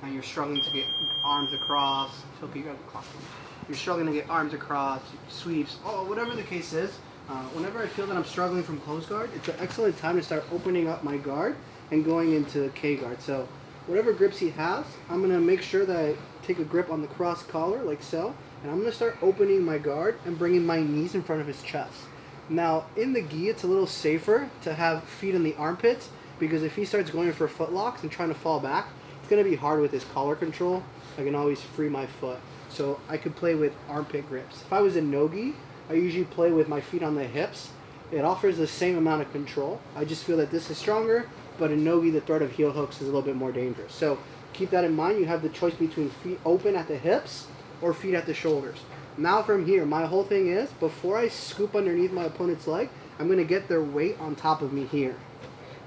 and you're struggling to get arms across, you're struggling to get arms across, sweeps, whatever the case is, whenever I feel that I'm struggling from close guard, it's an excellent time to start opening up my guard and going into K guard. So whatever grips he has, I'm going to make sure that I take a grip on the cross collar like so, and I'm going to start opening my guard and bringing my knees in front of his chest. Now in the gi, it's a little safer to have feet in the armpits, because if he starts going for footlocks and trying to fall back, it's going to be hard with his collar control. I can always free my foot. So I could play with armpit grips. If I was in no gi, I usually play with my feet on the hips. It offers the same amount of control. I just feel that this is stronger, but in no gi, the threat of heel hooks is a little bit more dangerous. So keep that in mind. You have the choice between feet open at the hips or feet at the shoulders. Now from here, my whole thing is, before I scoop underneath my opponent's leg, I'm going to get their weight on top of me here.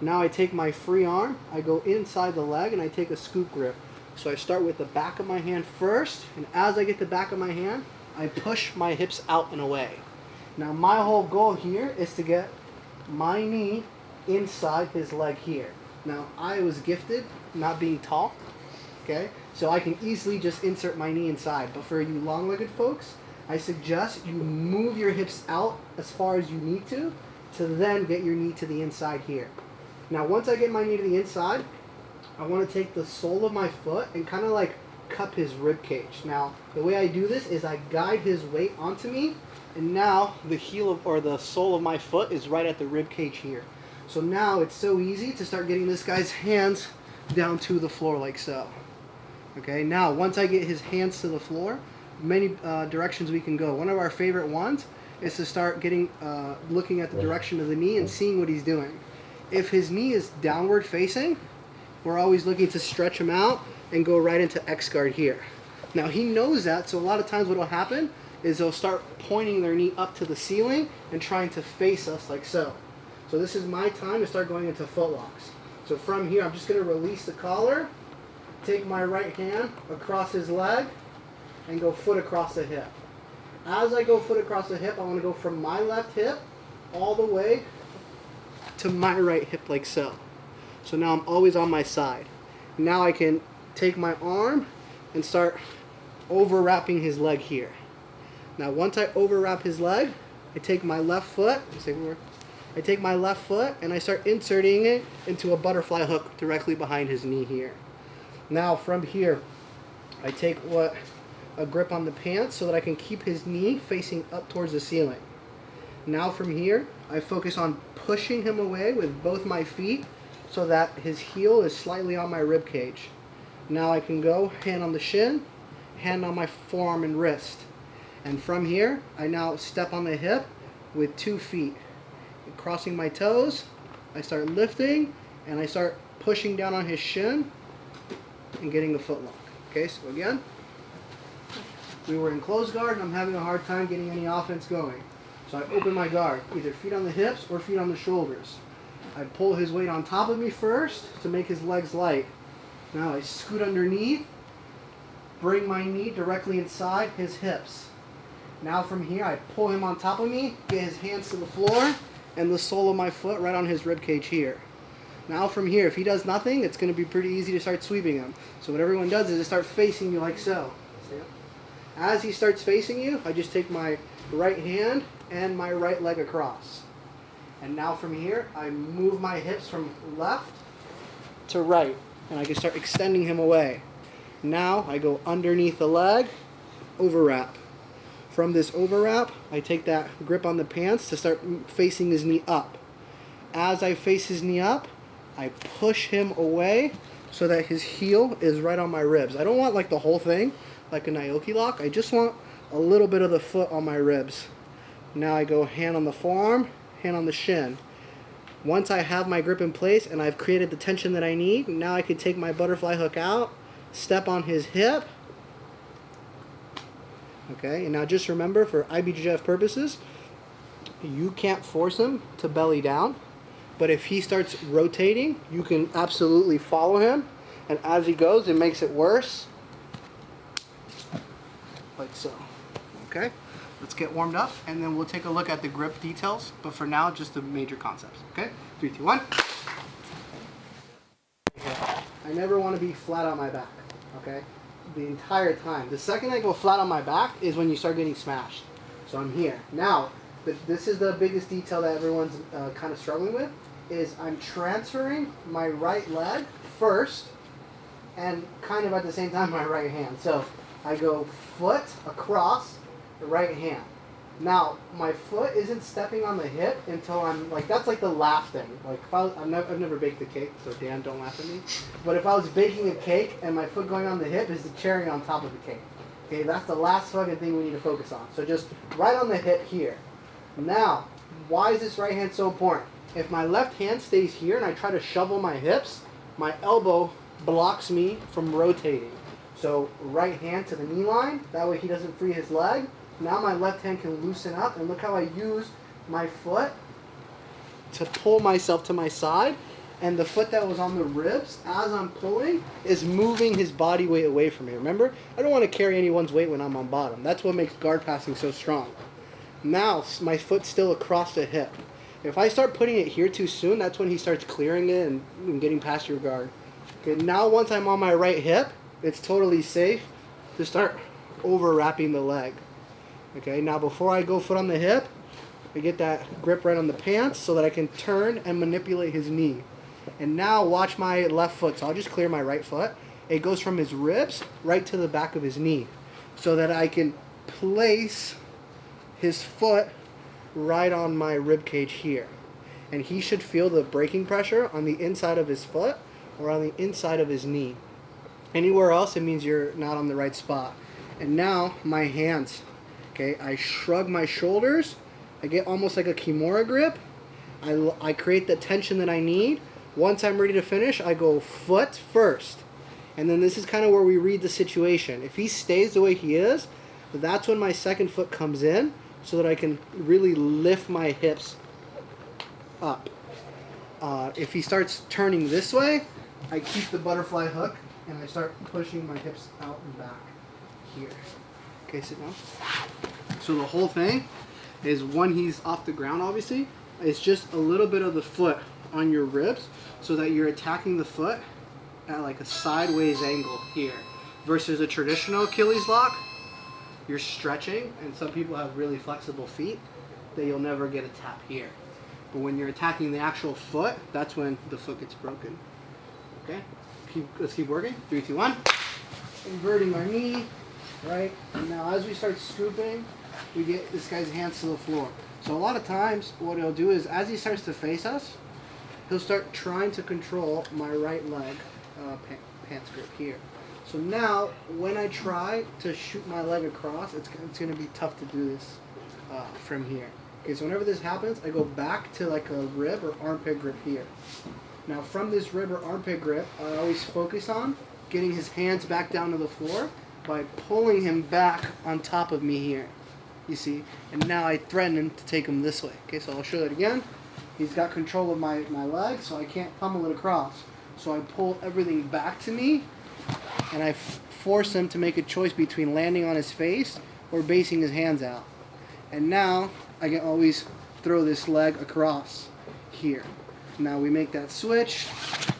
Now I take my free arm, I go inside the leg, and I take a scoop grip. So I start with the back of my hand first, and as I get the back of my hand, I push my hips out and away. Now my whole goal here is to get my knee inside his leg here. Now I was gifted not being tall, okay? So I can easily just insert my knee inside. But for you long-legged folks, I suggest you move your hips out as far as you need to then get your knee to the inside here. Now once I get my knee to the inside, I want to take the sole of my foot and kind of like cup his rib cage. Now the way I do this is I guide his weight onto me, and now the heel of, or the sole of my foot is right at the rib cage here. So now it's so easy to start getting this guy's hands down to the floor like so. Okay, now once I get his hands to the floor, many directions we can go. One of our favorite ones is to start getting looking at the direction of the knee and seeing what he's doing. If his knee is downward facing, we're always looking to stretch him out and go right into X guard here. Now he knows that, so a lot of times what will happen is they'll start pointing their knee up to the ceiling and trying to face us like so. So this is my time to start going into footlocks. So from here, I'm just going to release the collar, take my right hand across his leg, and go foot across the hip. As I go foot across the hip, I want to go from my left hip all the way to my right hip like so. So now I'm always on my side. Now I can take my arm and start overwrapping his leg here. Now once I overwrap his leg, I take my left foot, and I start inserting it into a butterfly hook directly behind his knee here. Now from here, I take a grip on the pants so that I can keep his knee facing up towards the ceiling. Now from here, I focus on pushing him away with both my feet so that his heel is slightly on my rib cage. Now I can go hand on the shin, hand on my forearm and wrist. And from here, I now step on the hip with 2 feet. Crossing my toes, I start lifting, and I start pushing down on his shin and getting the foot lock. Okay, so again, we were in close guard, and I'm having a hard time getting any offense going. So I open my guard, either feet on the hips or feet on the shoulders. I pull his weight on top of me first to make his legs light. Now I scoot underneath, bring my knee directly inside his hips. Now from here, I pull him on top of me, get his hands to the floor, and the sole of my foot right on his rib cage here. Now from here, if he does nothing, it's going to be pretty easy to start sweeping him. So what everyone does is they start facing you like so. As he starts facing you, I just take my right hand and my right leg across. And now from here, I move my hips from left to right, and I can start extending him away. Now I go underneath the leg, overwrap. From this overwrap, I take that grip on the pants to start facing his knee up. As I face his knee up, I push him away so that his heel is right on my ribs. I don't want like the whole thing, like a Naoki lock. I just want a little bit of the foot on my ribs. Now I go hand on the forearm, hand on the shin. Once I have my grip in place and I've created the tension that I need, now I can take my butterfly hook out, step on his hip. Okay, and now just remember, for IBJJF purposes, you can't force him to belly down, but if he starts rotating, you can absolutely follow him, and as he goes, it makes it worse, like so. Okay, let's get warmed up, and then we'll take a look at the grip details, but for now, just the major concepts. Okay, 3, 2, 1. I never want to be flat on my back. okay? The entire time. The second I go flat on my back is when you start getting smashed. So I'm here. Now, this is the biggest detail that everyone's kind of struggling with, is I'm transferring my right leg first and kind of at the same time my right hand. So I go foot across the right hand. Now, my foot isn't stepping on the hip until I'm, like, that's like the last thing. Like, if I've never baked a cake, so Dan, don't laugh at me. But if I was baking a cake and my foot going on the hip is the cherry on top of the cake. Okay, that's the last fucking thing we need to focus on. So just right on the hip here. Now, why is this right hand so important? If my left hand stays here and I try to shovel my hips, my elbow blocks me from rotating. So right hand to the knee line, that way he doesn't free his leg. Now my left hand can loosen up, and look how I use my foot to pull myself to my side, and the foot that was on the ribs, as I'm pulling, is moving his body weight away from me. Remember, I don't want to carry anyone's weight when I'm on bottom. That's what makes guard passing so strong. Now my foot's still across the hip. If I start putting it here too soon, that's when he starts clearing it and getting past your guard. Okay, now once I'm on my right hip, it's totally safe to start overwrapping the leg. Okay, now before I go foot on the hip, I get that grip right on the pants so that I can turn and manipulate his knee. And now watch my left foot. So I'll just clear my right foot. It goes from his ribs right to the back of his knee so that I can place his foot right on my rib cage here. And he should feel the braking pressure on the inside of his foot or on the inside of his knee. Anywhere else, it means you're not on the right spot. And now my hands. Okay, I shrug my shoulders. I get almost like a Kimura grip. I create the tension that I need. Once I'm ready to finish, I go foot first. And then this is kind of where we read the situation. If he stays the way he is, that's when my second foot comes in so that I can really lift my hips up. If he starts turning this way, I keep the butterfly hook and I start pushing my hips out and back here. Okay, sit down. So the whole thing is when he's off the ground, obviously, it's just a little bit of the foot on your ribs so that you're attacking the foot at like a sideways angle here. Versus a traditional Achilles lock, you're stretching, and some people have really flexible feet that you'll never get a tap here. But when you're attacking the actual foot, that's when the foot gets broken. Okay, let's keep working. 3, 2, 1. Inverting our knee. Right, and now as we start scooping, we get this guy's hands to the floor. So a lot of times what he'll do is as he starts to face us, he'll start trying to control my right leg pants grip here. So now when I try to shoot my leg across, it's going to be tough to do this from here. Okay, so whenever this happens, I go back to like a rib or armpit grip here. Now from this rib or armpit grip, I always focus on getting his hands back down to the floor by pulling him back on top of me here, you see, and now I threaten him to take him this way. Okay, so I'll show that again. He's got control of my leg, so I can't pummel it across. So I pull everything back to me, and I force him to make a choice between landing on his face or basing his hands out. And now I can always throw this leg across here. Now we make that switch,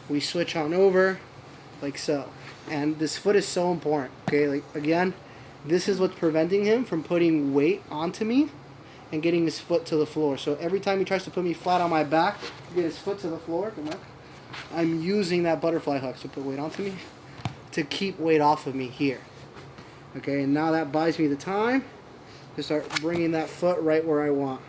we switch on over, like so. And this foot is so important, okay? Like, again, this is what's preventing him from putting weight onto me and getting his foot to the floor. So every time he tries to put me flat on my back to get his foot to the floor, come on, I'm using that butterfly hook to put weight onto me to keep weight off of me here. Okay, and now that buys me the time to start bringing that foot right where I want.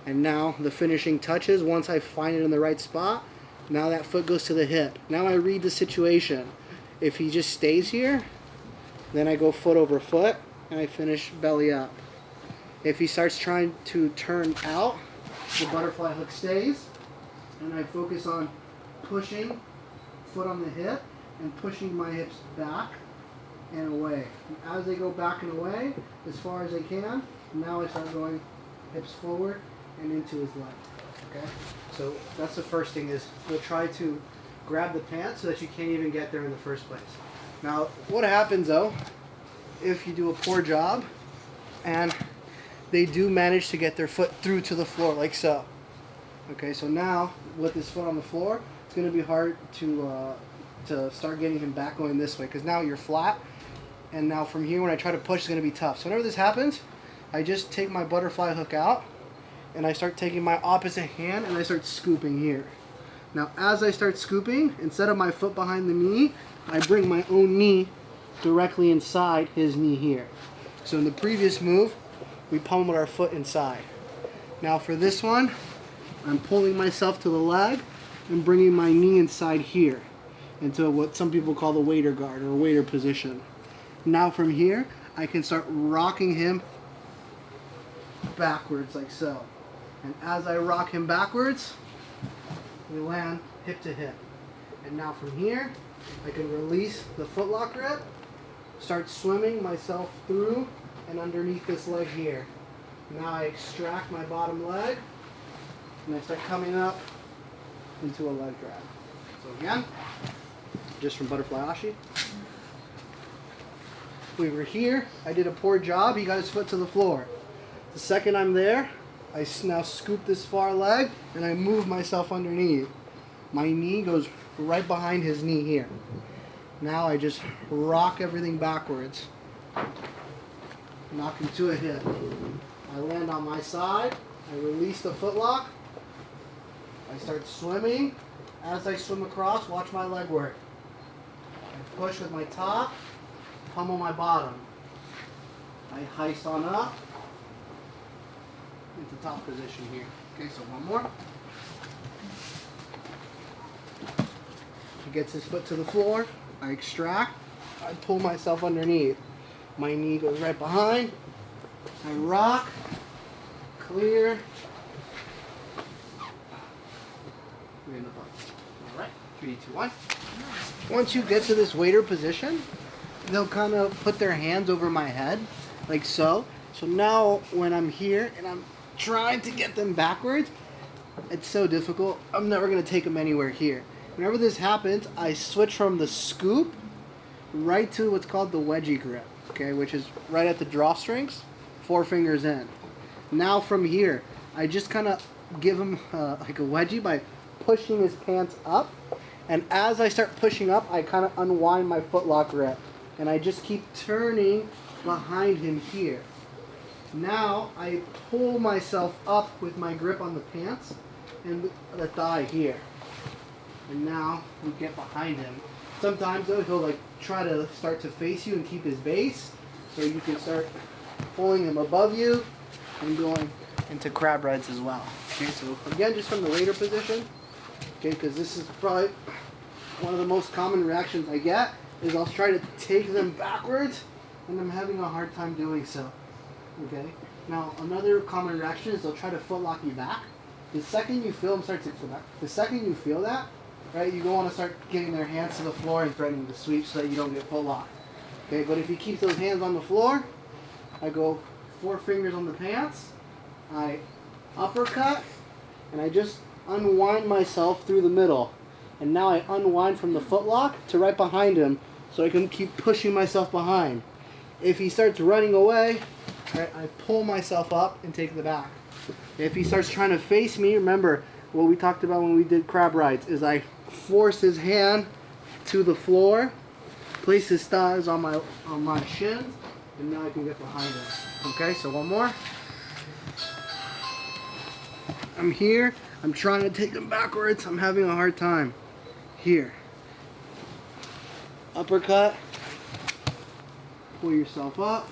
And now the finishing touches, once I find it in the right spot, now that foot goes to the hip. Now I read the situation. If he just stays here, then I go foot over foot and I finish belly up. If he starts trying to turn out, the butterfly hook stays and I focus on pushing foot on the hip and pushing my hips back and away. And as they go back and away, as far as they can, now I start going hips forward and into his leg. Okay? So that's the first thing, is we'll try to grab the pants so that you can't even get there in the first place. Now, what happens though, if you do a poor job and they do manage to get their foot through to the floor like so. Okay, so now with this foot on the floor, it's going to be hard to to start getting him back going this way, because now you're flat, and now from here when I try to push, it's going to be tough. So whenever this happens, I just take my butterfly hook out, and I start taking my opposite hand, and I start scooping here. Now as I start scooping, instead of my foot behind the knee, I bring my own knee directly inside his knee here. So in the previous move, we pummeled our foot inside. Now for this one, I'm pulling myself to the leg and bringing my knee inside here into what some people call the waiter guard or waiter position. Now from here, I can start rocking him backwards like so. And as I rock him backwards, we land hip to hip. And now from here, I can release the footlock grip, start swimming myself through and underneath this leg here. Now I extract my bottom leg and I start coming up into a leg grab. So again, just from butterfly ashi. We were here, I did a poor job, he got his foot to the floor. The second I'm there, I now scoop this far leg and I move myself underneath. My knee goes right behind his knee here. Now I just rock everything backwards. Knock him to a hip. I land on my side, I release the footlock, I start swimming. As I swim across, watch my leg work. I push with my top, pummel my bottom. I heist on up into top position here. Okay, so one more. He gets his foot to the floor, I extract, I pull myself underneath. My knee goes right behind, I rock, clear. Alright, 3, 2, 1. Once you get to this waiter position, they'll kind of put their hands over my head, like so. So now when I'm here and I'm trying to get them backwards, it's so difficult. I'm never going to take them anywhere here. Whenever this happens, I switch from the scoop right to what's called the wedgie grip, okay, which is right at the drawstrings, 4 fingers in. Now from here, I just kind of give him like a wedgie by pushing his pants up, and as I start pushing up, I kind of unwind my footlock grip, and I just keep turning behind him here. Now I pull myself up with my grip on the pants and the thigh here. And now we get behind him. Sometimes though, he'll like try to start to face you and keep his base, so you can start pulling him above you and going into crab rides as well. Okay, so again, just from the waiter position, okay, because this is probably one of the most common reactions I get, is I'll try to take them backwards and I'm having a hard time doing so. Okay, now another common reaction is they'll try to footlock you back. The second you feel them start to go back, the second you feel that, right, you don't want to start getting their hands to the floor and threatening to sweep so that you don't get footlocked. Okay, but if you keep those hands on the floor, I go 4 fingers on the pants, I uppercut, and I just unwind myself through the middle. And now I unwind from the footlock to right behind him so I can keep pushing myself behind. If he starts running away, right, I pull myself up and take the back. If he starts trying to face me, remember what we talked about when we did crab rides, is I force his hand to the floor, place his thighs on my shins, and now I can get behind him. Okay, so one more. I'm here, I'm trying to take him backwards, I'm having a hard time. Here. Uppercut, pull yourself up,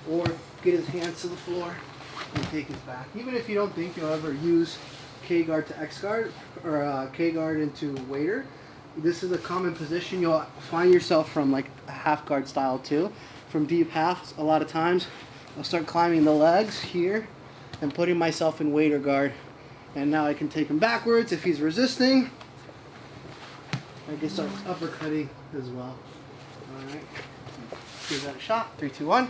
or get his hands to the floor and take his back. Even if you don't think you'll ever use K-guard to X-guard, or K-guard into waiter, this is a common position you'll find yourself from, like a half guard style too. From deep halves, a lot of times, I'll start climbing the legs here and putting myself in waiter guard. And now I can take him backwards. If he's resisting, I can start uppercutting as well. Alright, give that a shot. 3, 2, 1.